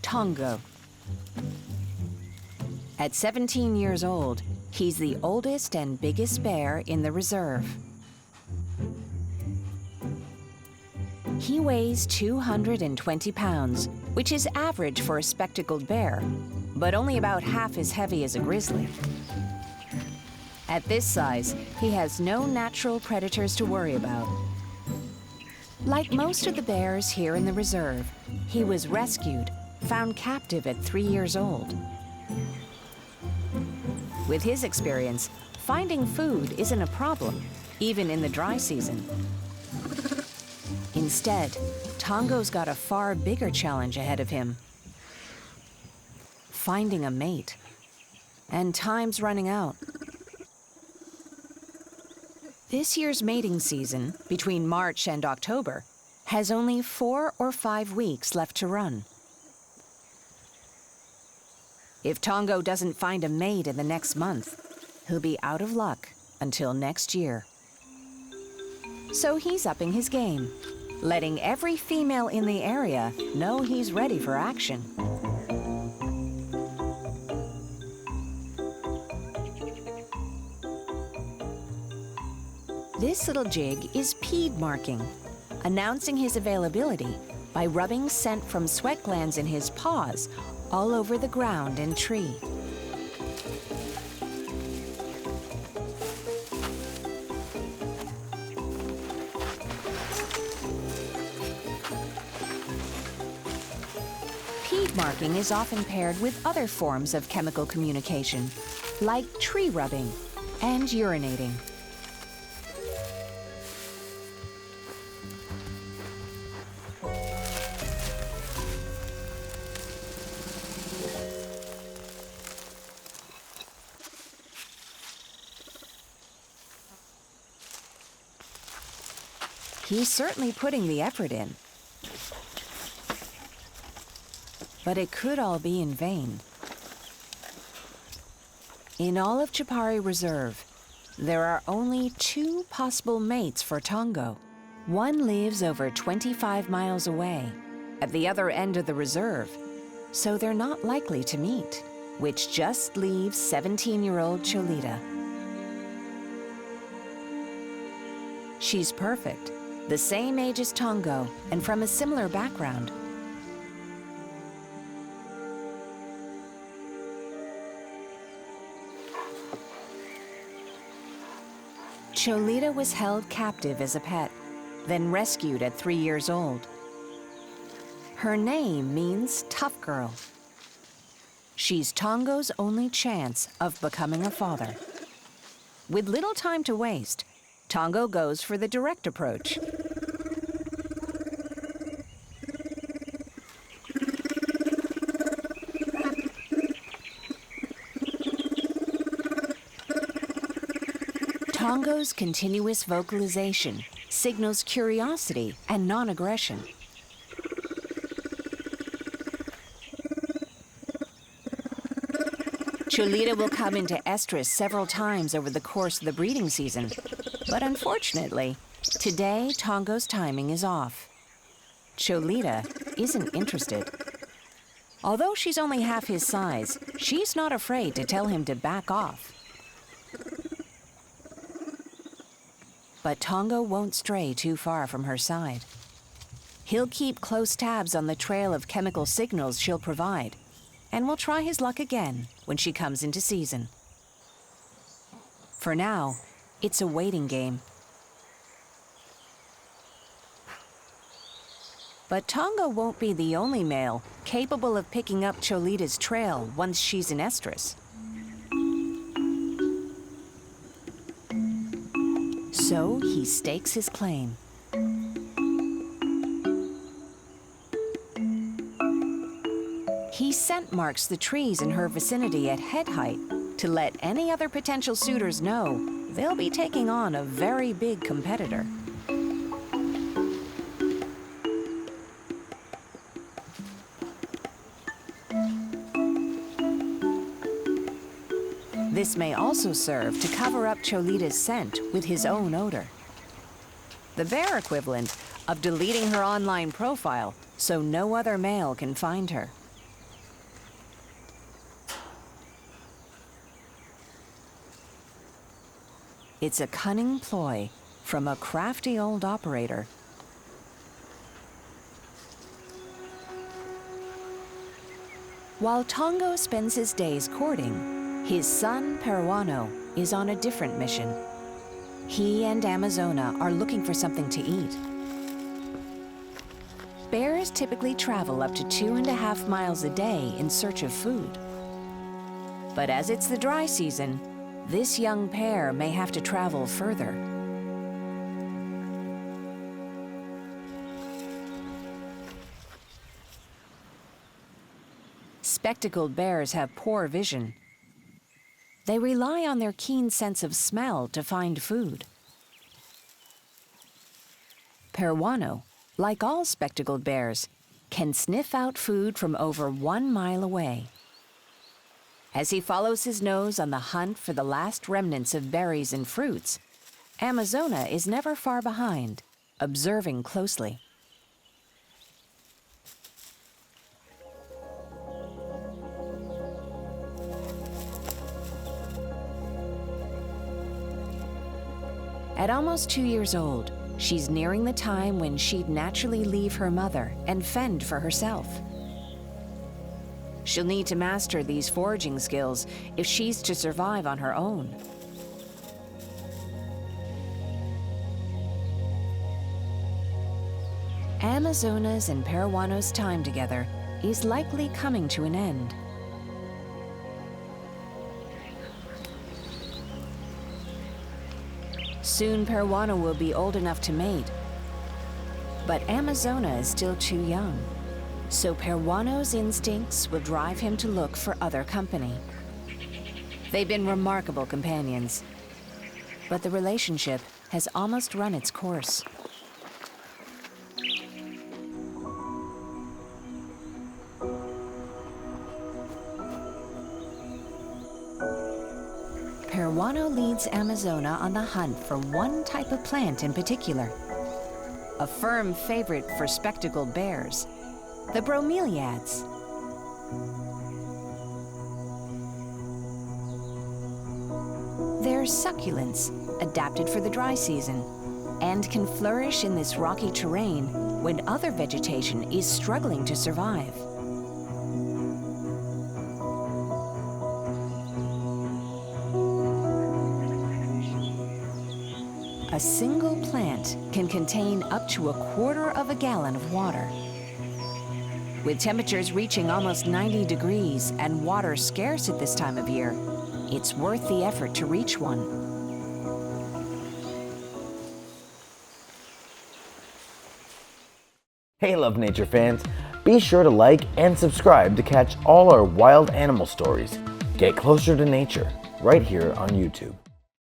Tongo. At 17 years old, he's the oldest and biggest bear in the reserve. He weighs 220 pounds, which is average for a spectacled bear, but only about half as heavy as a grizzly. At this size, he has no natural predators to worry about. Like most of the bears here in the reserve, he was rescued, found captive at 3 years old. With his experience, finding food isn't a problem, even in the dry season. Instead, Tongo's got a far bigger challenge ahead of him: finding a mate. And time's running out. This year's mating season, between March and October, has only 4 or 5 weeks left to run. If Tongo doesn't find a mate in the next month, he'll be out of luck until next year. So he's upping his game, letting every female in the area know he's ready for action. This little jig is peed marking, announcing his availability by rubbing scent from sweat glands in his paws all over the ground and tree. Peed marking is often paired with other forms of chemical communication, like tree rubbing and urinating. He's certainly putting the effort in. But it could all be in vain. In all of Chipari Reserve, there are only 2 possible mates for Tongo. One lives over 25 miles away, at the other end of the reserve, so they're not likely to meet, which just leaves 17-year-old Chilita. She's perfect, the same age as Tongo, and from a similar background. Chilita was held captive as a pet, then rescued at 3 years old. Her name means tough girl. She's Tongo's only chance of becoming a father. With little time to waste, Tongo goes for the direct approach. Tongo's continuous vocalization signals curiosity and non-aggression. Chilita will come into estrus several times over the course of the breeding season, but unfortunately, today Tongo's timing is off. Chilita isn't interested. Although she's only half his size, she's not afraid to tell him to back off. But Tongo won't stray too far from her side. He'll keep close tabs on the trail of chemical signals she'll provide, and will try his luck again when she comes into season. For now, it's a waiting game. But Tongo won't be the only male capable of picking up Chilita's trail once she's in estrus. So he stakes his claim. He scent marks the trees in her vicinity at head height to let any other potential suitors know they'll be taking on a very big competitor. This may also serve to cover up Chilita's scent with his own odor. The bear equivalent of deleting her online profile so no other male can find her. It's a cunning ploy from a crafty old operator. While Tongo spends his days courting, his son Peruano is on a different mission. He and Amazona are looking for something to eat. Bears typically travel up to 2.5 miles a day in search of food. But as it's the dry season, this young pair may have to travel further. Spectacled bears have poor vision. They rely on their keen sense of smell to find food. Peruano, like all spectacled bears, can sniff out food from over 1 mile away. As he follows his nose on the hunt for the last remnants of berries and fruits, Amazona is never far behind, observing closely. At almost 2 years old, she's nearing the time when she'd naturally leave her mother and fend for herself. She'll need to master these foraging skills if she's to survive on her own. Amazona's and Peruano's time together is likely coming to an end. Soon Peruano will be old enough to mate, but Amazona is still too young, so Peruano's instincts will drive him to look for other company. They've been remarkable companions, but the relationship has almost run its course. Peruano leads Amazona on the hunt for one type of plant in particular, a firm favorite for spectacled bears, the bromeliads. They're succulents adapted for the dry season and can flourish in this rocky terrain when other vegetation is struggling to survive. A single plant can contain up to 1/4 gallon of water. With temperatures reaching almost 90 degrees and water scarce at this time of year, it's worth the effort to reach one. Hey Love Nature fans, be sure to like and subscribe to catch all our wild animal stories. Get closer to nature right here on YouTube.